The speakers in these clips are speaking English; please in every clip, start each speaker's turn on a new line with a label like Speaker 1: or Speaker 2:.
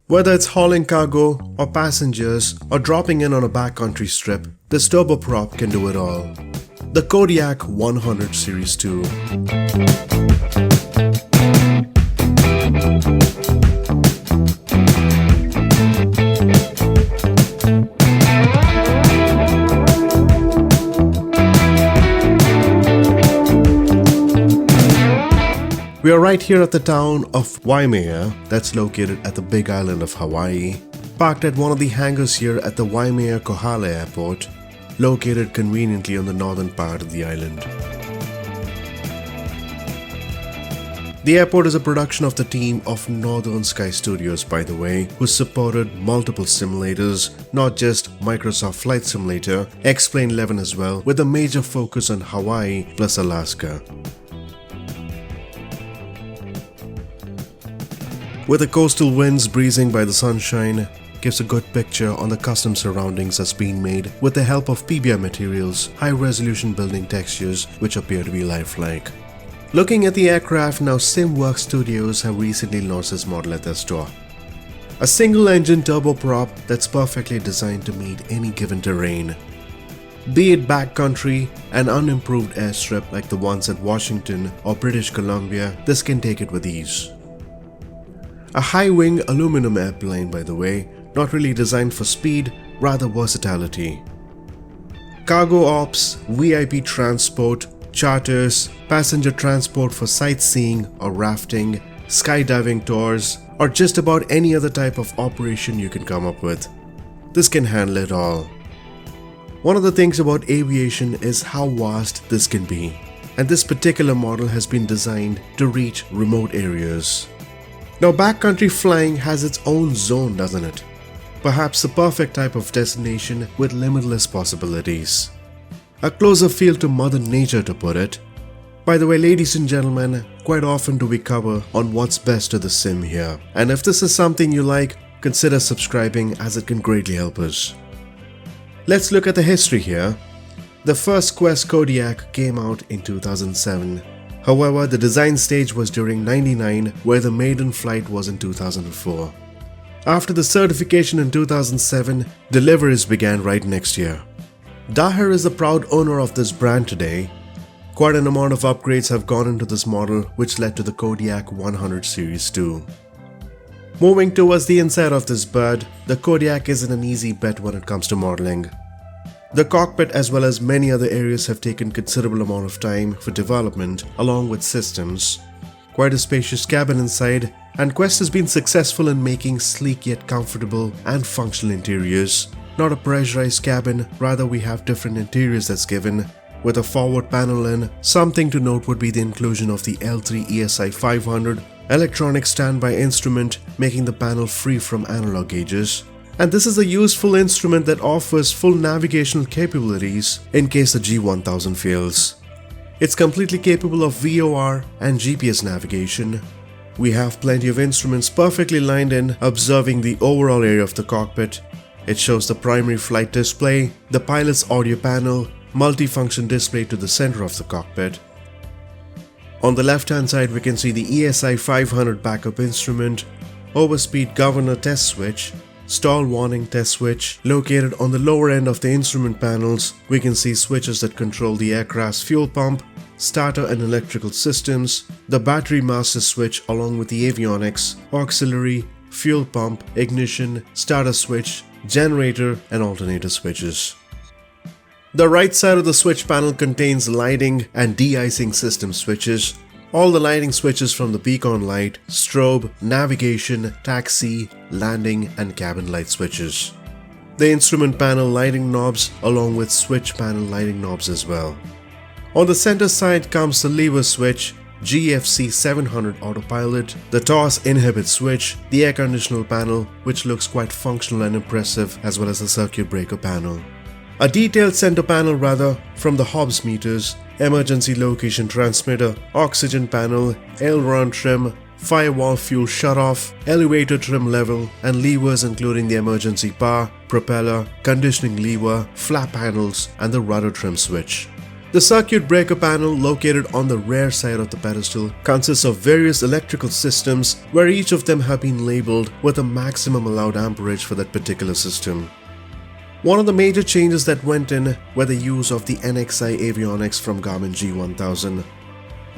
Speaker 1: Whether it's hauling cargo or passengers or dropping in on a backcountry trip, this turboprop can do it all. The Kodiak 100 Series 2. We are right here at the town of Waimea, that's located at the big island of Hawaii, parked at one of the hangars here at the Waimea Airport, located conveniently on the northern part of the island. The airport is a production of the team of Northern Sky Studios, by the way, who supported multiple simulators, not just Microsoft Flight Simulator, X-Plane 11 as well, with a major focus on Hawaii plus Alaska. With the coastal winds breezing by the sunshine, gives a good picture on the custom surroundings that's been made with the help of PBR materials, high-resolution building textures which appear to be lifelike. Looking at the aircraft, now SimWorksStudios have recently launched this model at their store. A single-engine turboprop that's perfectly designed to meet any given terrain. Be it backcountry, an unimproved airstrip like the ones at Washington or British Columbia, this can take it with ease. A high-wing aluminum airplane, by the way, not really designed for speed, rather versatility. Cargo ops, VIP transport, charters, passenger transport for sightseeing or rafting, skydiving tours, or just about any other type of operation you can come up with. This can handle it all. One of the things about aviation is how vast this can be, and this particular model has been designed to reach remote areas. Now, backcountry flying has its own zone, doesn't it? Perhaps the perfect type of destination with limitless possibilities. A closer feel to Mother Nature, to put it. By the way, ladies and gentlemen, quite often do we cover on what's best to the sim here. And if this is something you like, consider subscribing as it can greatly help us. Let's look at the history here. The first Quest Kodiak came out in 2007. However, the design stage was during '99, where the maiden flight was in 2004. After the certification in 2007, deliveries began right next year. Daher is the proud owner of this brand today. Quite an amount of upgrades have gone into this model, which led to the Kodiak 100 Series 2. Moving towards the inside of this bird, the Kodiak isn't an easy bet when it comes to modeling. The cockpit as well as many other areas have taken considerable amount of time for development along with systems. Quite a spacious cabin inside, and Quest has been successful in making sleek yet comfortable and functional interiors. Not a pressurized cabin, rather we have different interiors that's given. With a forward panel in, something to note would be the inclusion of the L3 ESI 500 electronic standby instrument, making the panel free from analog gauges. And this is a useful instrument that offers full navigational capabilities in case the G1000 fails. It's completely capable of VOR and GPS navigation. We have plenty of instruments perfectly lined in, observing the overall area of the cockpit. It shows the primary flight display, the pilot's audio panel, multifunction display to the center of the cockpit. On the left hand side we can see the ESI 500 backup instrument, overspeed governor test switch, stall warning test switch. Located on the lower end of the instrument panels, we can see switches that control the aircraft's fuel pump, starter and electrical systems, the battery master switch along with the avionics, auxiliary, fuel pump, ignition, starter switch, generator and alternator switches. The right side of the switch panel contains lighting and de-icing system switches. All the lighting switches from the beacon light, strobe, navigation, taxi, landing and cabin light switches. The instrument panel lighting knobs along with switch panel lighting knobs as well. On the center side comes the lever switch, GFC 700 autopilot, the TOS inhibit switch, the air conditioner panel which looks quite functional and impressive, as well as the circuit breaker panel. A detailed center panel from the Hobbs meters, emergency location transmitter, oxygen panel, aileron trim, firewall fuel shutoff, elevator trim level, and levers including the emergency power, propeller, conditioning lever, flap handles, and the rudder trim switch. The circuit breaker panel, located on the rear side of the pedestal, consists of various electrical systems where each of them have been labeled with a maximum allowed amperage for that particular system. One of the major changes that went in were the use of the NXI avionics from Garmin G1000.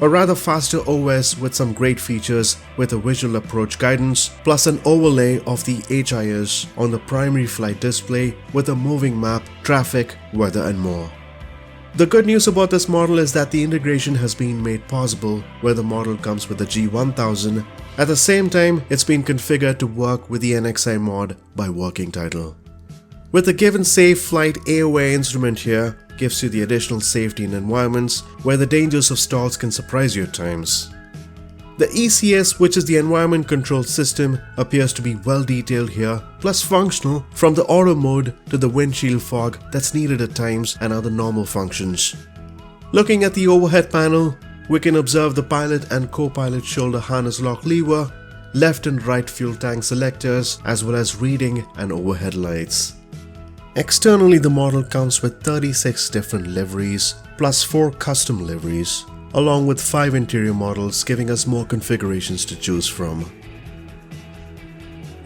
Speaker 1: A rather faster OS with some great features with a visual approach guidance, plus an overlay of the HIS on the primary flight display with a moving map, traffic, weather and more. The good news about this model is that the integration has been made possible where the model comes with the G1000. At the same time, it's been configured to work with the NXI mod by working title. With the given safe flight AOA instrument here, gives you the additional safety in environments where the dangers of stalls can surprise you at times. The ECS, which is the environment control system, appears to be well detailed here, plus functional from the auto mode to the windshield fog that's needed at times and other normal functions. Looking at the overhead panel, we can observe the pilot and co-pilot shoulder harness lock lever, left and right fuel tank selectors, as well as reading and overhead lights. Externally, the model comes with 36 different liveries, plus 4 custom liveries, along with 5 interior models, giving us more configurations to choose from.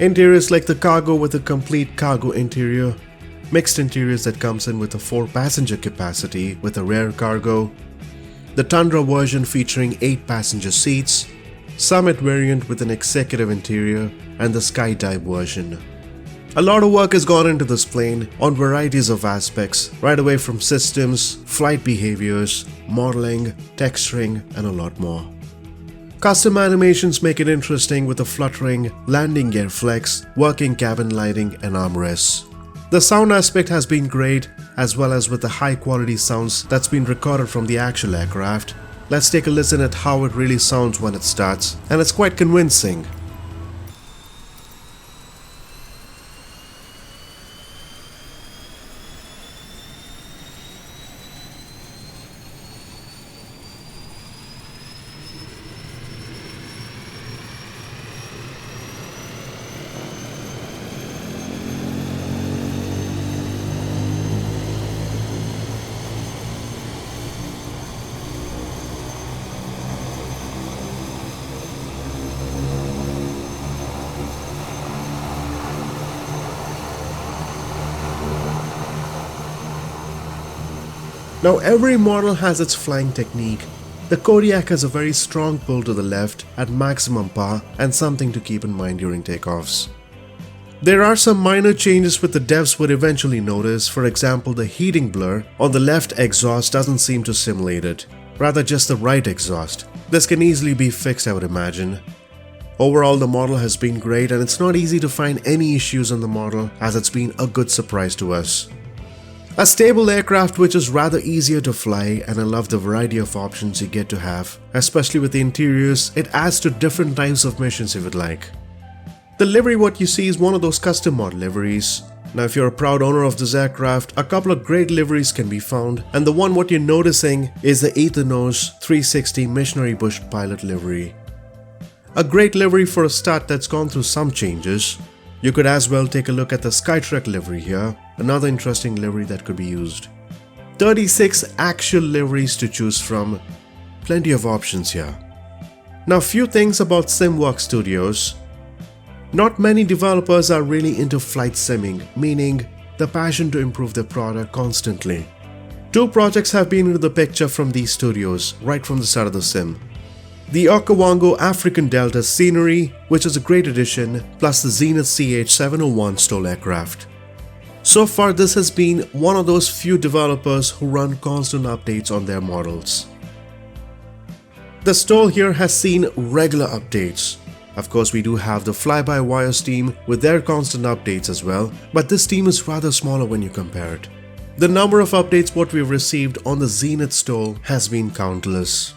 Speaker 1: Interiors like the cargo with a complete cargo interior, mixed interiors that comes in with a 4-passenger capacity with a rear cargo, the Tundra version featuring 8 passenger seats, Summit variant with an executive interior, and the Skydive version. A lot of work has gone into this plane on varieties of aspects, right away from systems, flight behaviors, modeling, texturing, and a lot more. Custom animations make it interesting with the fluttering, landing gear flex, working cabin lighting, and armrests. The sound aspect has been great, as well as with the high quality sounds that's been recorded from the actual aircraft. Let's take a listen at how it really sounds when it starts, and it's quite convincing. Now every model has its flying technique. The Kodiak has a very strong pull to the left at maximum power and something to keep in mind during takeoffs. There are some minor changes which the devs would eventually notice. For example, the heating blur on the left exhaust doesn't seem to simulate it, rather just the right exhaust. This can easily be fixed, I would imagine. Overall, the model has been great and it's not easy to find any issues on the model as it's been a good surprise to us. A stable aircraft which is rather easier to fly, and I love the variety of options you get to have, especially with the interiors. It adds to different types of missions if you'd like. The livery what you see is one of those custom mod liveries. Now if you're a proud owner of this aircraft, a couple of great liveries can be found, and the one what you're noticing is the Ethernose 360 Missionary Bush Pilot livery. A great livery for a start that's gone through some changes. You could as well take a look at the Skytrek livery here, another interesting livery that could be used. 36 actual liveries to choose from, plenty of options here. Now few things about SimWorksStudios. Not many developers are really into flight simming, meaning the passion to improve their product constantly. 2 projects have been into the picture from these studios right from the start of the sim. The Okavango African Delta scenery, which is a great addition, plus the Zenith CH-701 STOL aircraft. So far this has been one of those few developers who run constant updates on their models. The STOL here has seen regular updates. Of course we do have the fly-by-wires team with their constant updates as well, but this team is rather smaller when you compare it. The number of updates what we've received on the Zenith STOL has been countless.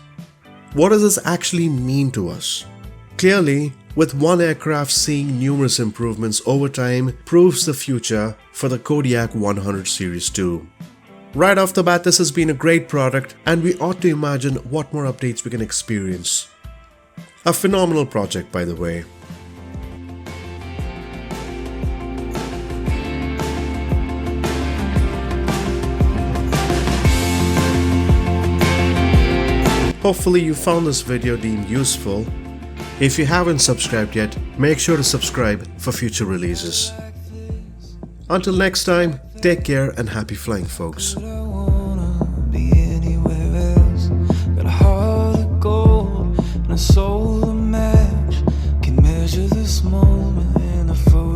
Speaker 1: What does this actually mean to us? Clearly, with one aircraft seeing numerous improvements over time proves the future for the Kodiak 100 Series 2. Right off the bat, this has been a great product and we ought to imagine what more updates we can experience. A phenomenal project, by the way. Hopefully you found this video deemed useful. If you haven't subscribed yet, make sure to subscribe for future releases. Until next time, take care and happy flying, folks. A soul to match can measure this moment in a photo.